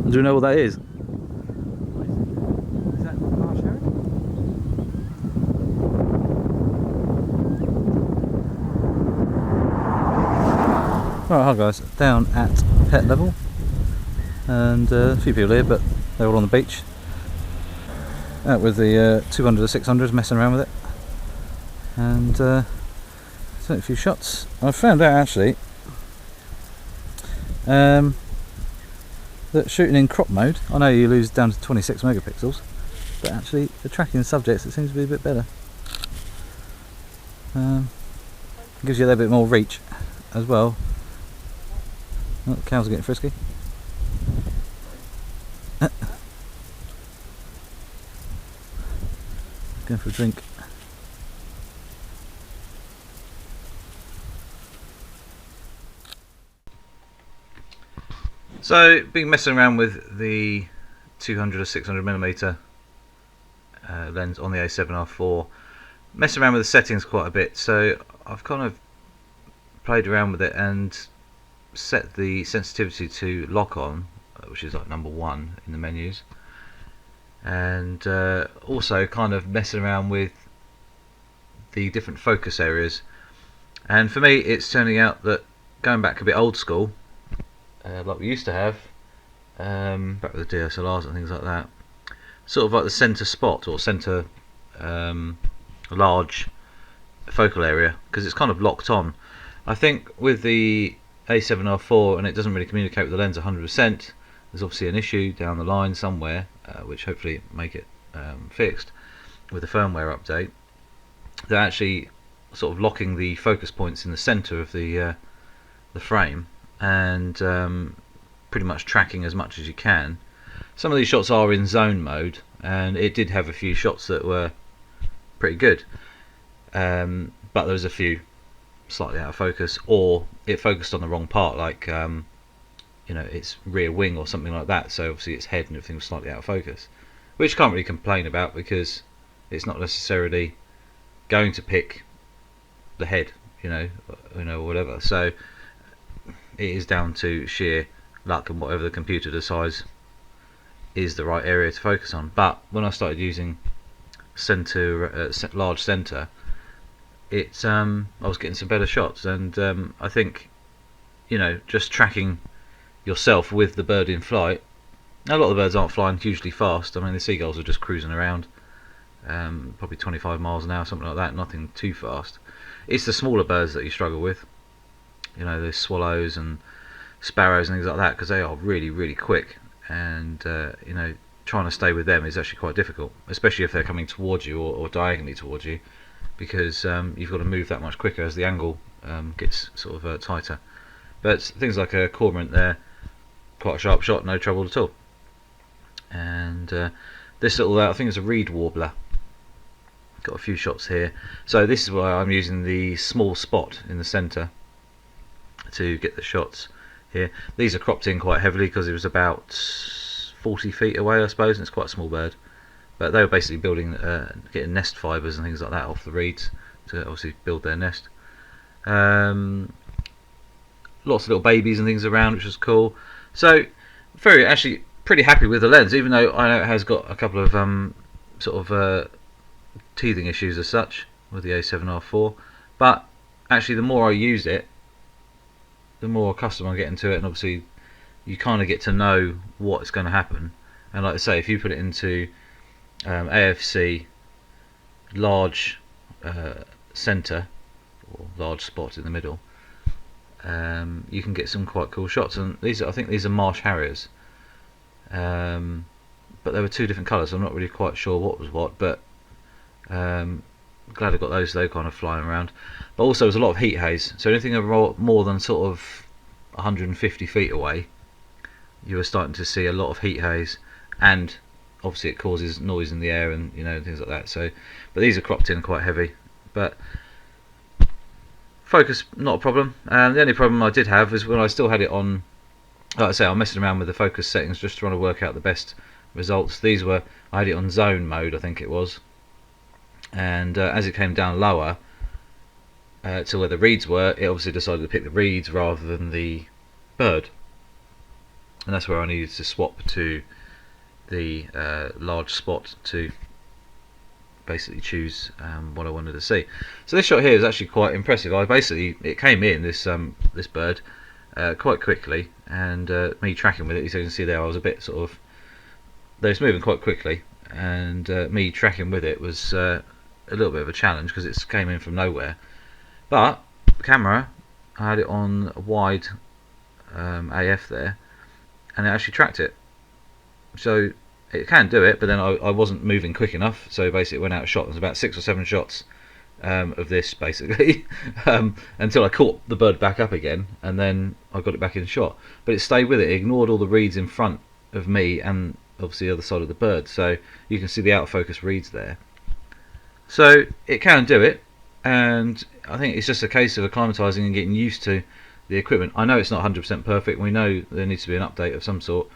Do you know what that is? Is that marsh herring? Right, hi guys, down at pet level, and a few people here, but they're all on the beach. Out with the 200-600, messing around with it, and took a few shots. I found out actually that shooting in crop mode, I know you lose down to 26 megapixels, but actually for tracking subjects it seems to be a bit better. Gives you a little bit more reach as well. Oh, the cows are getting frisky. Going for a drink. So, been messing around with the 200-600mm lens on the A7R4. Messing around with the settings quite a bit, so I've kind of played around with it and set the sensitivity to lock on, which is like number 1 in the menus, and also kind of messing around with the different focus areas. And for me it's turning out that going back a bit old school, like we used to have back with the DSLRs and things like that, sort of like the centre spot or centre large focal area, because it's kind of locked on. I think with the A7R4, and it doesn't really communicate with the lens 100%, there's obviously an issue down the line somewhere, which hopefully make it fixed with the firmware update. They're actually sort of locking the focus points in the centre of the frame, and pretty much tracking as much as you can. Some of these shots are in zone mode, and it did have a few shots that were pretty good, but there was a few slightly out of focus, or it focused on the wrong part, like you know, its rear wing or something like that, so obviously its head and everything was slightly out of focus, which you can't really complain about because it's not necessarily going to pick the head, you know, or whatever. So it is down to sheer luck and whatever the computer decides is the right area to focus on. But when I started using large center, it's I was getting some better shots, and I think, you know, just tracking yourself with the bird in flight. A lot of the birds aren't flying hugely fast. I mean, the seagulls are just cruising around, probably 25 miles an hour, something like that, nothing too fast. It's the smaller birds that you struggle with, you know, the swallows and sparrows and things like that, because they are really, really quick, and you know, trying to stay with them is actually quite difficult, especially if they're coming towards you or diagonally towards you, because you've got to move that much quicker as the angle gets sort of tighter. But things like a cormorant there, quite a sharp shot, no trouble at all. And this little, I think it's a reed warbler, got a few shots here. So this is why I'm using the small spot in the centre to get the shots here. These are cropped in quite heavily because it was about 40 feet away, I suppose, and it's quite a small bird. But they were basically building, getting nest fibres and things like that off the reeds to obviously build their nest. Lots of little babies and things around, which was cool. So very, actually pretty happy with the lens, even though I know it has got a couple of sort of teething issues as such with the A7R4. But actually the more I use it, the more accustomed I'm getting to it, and obviously you kind of get to know what's going to happen. And like I say, if you put it into AFC large center or large spot in the middle, you can get some quite cool shots. And these I think these are marsh harriers, but they were two different colours, so I'm not really quite sure what was what, but glad I got those though, kind of flying around. But also there's a lot of heat haze, so anything more than sort of 150 feet away, you were starting to see a lot of heat haze, and obviously it causes noise in the air and, you know, things like that. So, but these are cropped in quite heavy, but focus not a problem. The only problem I did have is when I still had it on, like I say, I'm messing around with the focus settings, just trying to work out the best results. These were, I had it on zone mode, I think it was, and as it came down lower to where the reeds were, it obviously decided to pick the reeds rather than the bird, and that's where I needed to swap to the large spot to basically choose what I wanted to see. So this shot here is actually quite impressive. It came in this this bird quite quickly, and me tracking with it, as you can see there, I was a bit sort of, though it's moving quite quickly, and me tracking with it was a little bit of a challenge because it came in from nowhere. But the camera, I had it on a wide AF there, and it actually tracked it. So it can do it, but then I wasn't moving quick enough, so basically it went out of shot. There's about 6 or 7 shots of this basically until I caught the bird back up again, and then I got it back in shot. But it stayed with it, ignored all the reeds in front of me and obviously the other side of the bird, so you can see the out of focus reeds there. So it can do it, and I think it's just a case of acclimatising and getting used to the equipment. I know it's not 100% perfect, we know there needs to be an update of some sort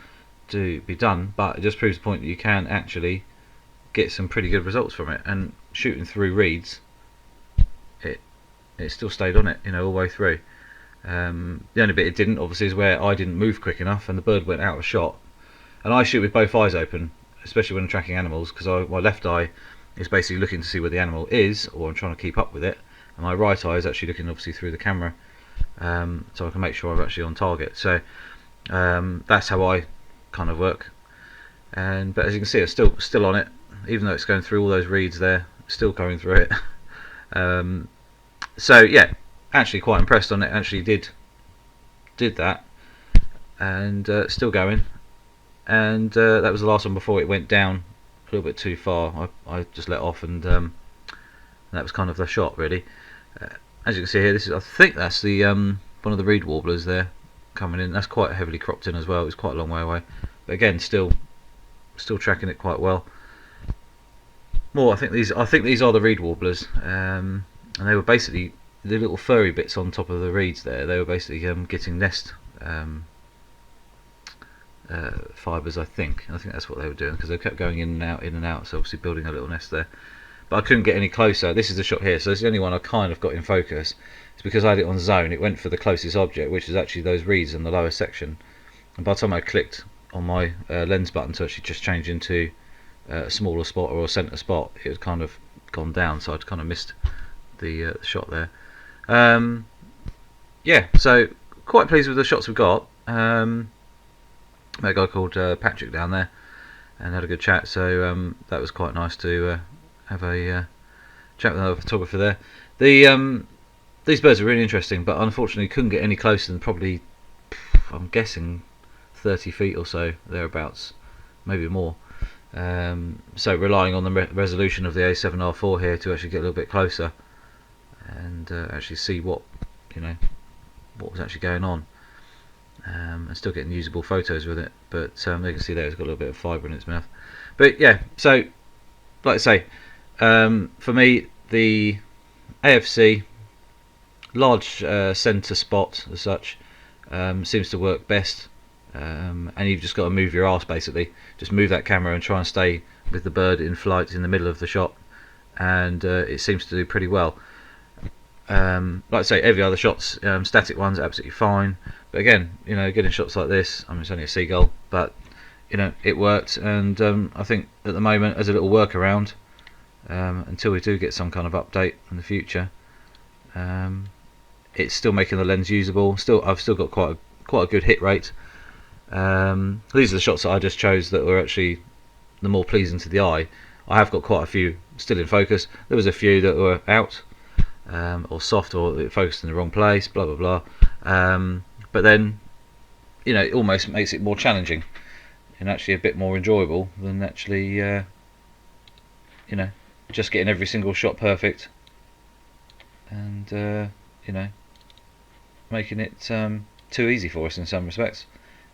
to be done, but it just proves the point that you can actually get some pretty good results from it. And shooting through reeds, it still stayed on it, you know, all the way through. The only bit it didn't, obviously, is where I didn't move quick enough and the bird went out of shot. And I shoot with both eyes open, especially when I'm tracking animals, because my left eye is basically looking to see where the animal is, or I'm trying to keep up with it, and my right eye is actually looking obviously through the camera, so I can make sure I'm actually on target. So that's how I kind of work. But as you can see, it's still on it, even though it's going through all those reeds there, still going through it. So yeah, actually quite impressed on it. Actually did that, and still going. And that was the last one before it went down a little bit too far. I just let off, and that was kind of the shot really. As you can see here, I think that's the one of the reed warblers there coming in. That's quite heavily cropped in as well. It's quite a long way away, but again, still tracking it quite well. I think these are the reed warblers, and they were basically the little furry bits on top of the reeds there. They were basically getting nest fibres. I think that's what they were doing, because they kept going in and out, so obviously building a little nest there. But I couldn't get any closer. This is the shot here, so it's the only one I kind of got in focus. It's because I had it on zone. It went for the closest object, which is actually those reeds in the lower section. And by the time I clicked on my lens button to actually just change into a smaller spot or a centre spot, it had kind of gone down, so I'd kind of missed the shot there. Yeah, so quite pleased with the shots we've got. Met a guy called Patrick down there and had a good chat, so that was quite nice to have a chat with another photographer there. These birds are really interesting, but unfortunately couldn't get any closer than probably, I'm guessing, 30 feet or so, thereabouts, maybe more. So relying on the resolution of the A7R4 here to actually get a little bit closer and actually see what was actually going on, and still getting usable photos with it. But you can see there it's got a little bit of fibre in its mouth. But yeah, so like I say, for me the AFC large centre spot as such seems to work best. And you've just got to move your arse, basically just move that camera and try and stay with the bird in flight in the middle of the shot, and it seems to do pretty well. Like I say, every other shot's static ones absolutely fine, but again, getting shots like this, I mean, it's only a seagull, but it worked. And I think at the moment, as a little workaround, until we do get some kind of update in the future, it's still making the lens usable. I've still got quite a good hit rate. These are the shots that I just chose that were actually the more pleasing to the eye. I have got quite a few still in focus. There was a few that were out or soft, or it focused in the wrong place, blah blah blah. But then it almost makes it more challenging and actually a bit more enjoyable than actually just getting every single shot perfect and making it too easy for us in some respects.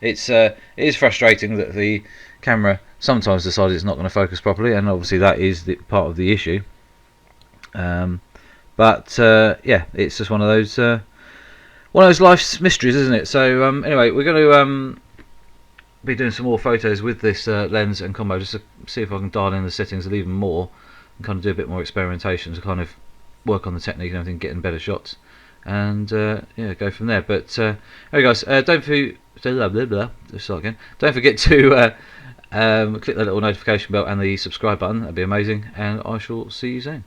It is frustrating that the camera sometimes decides it's not going to focus properly, and obviously that is part of the issue. But yeah, it's just one of those life's mysteries, isn't it? So anyway, we're going to be doing some more photos with this lens and combo, just to see if I can dial in the settings a little even more and kind of do a bit more experimentation to kind of work on the technique and everything, getting better shots, and yeah, go from there. But anyway guys, don't Let's start again. Don't forget to click the little notification bell and the subscribe button. That'd be amazing. And I shall see you soon.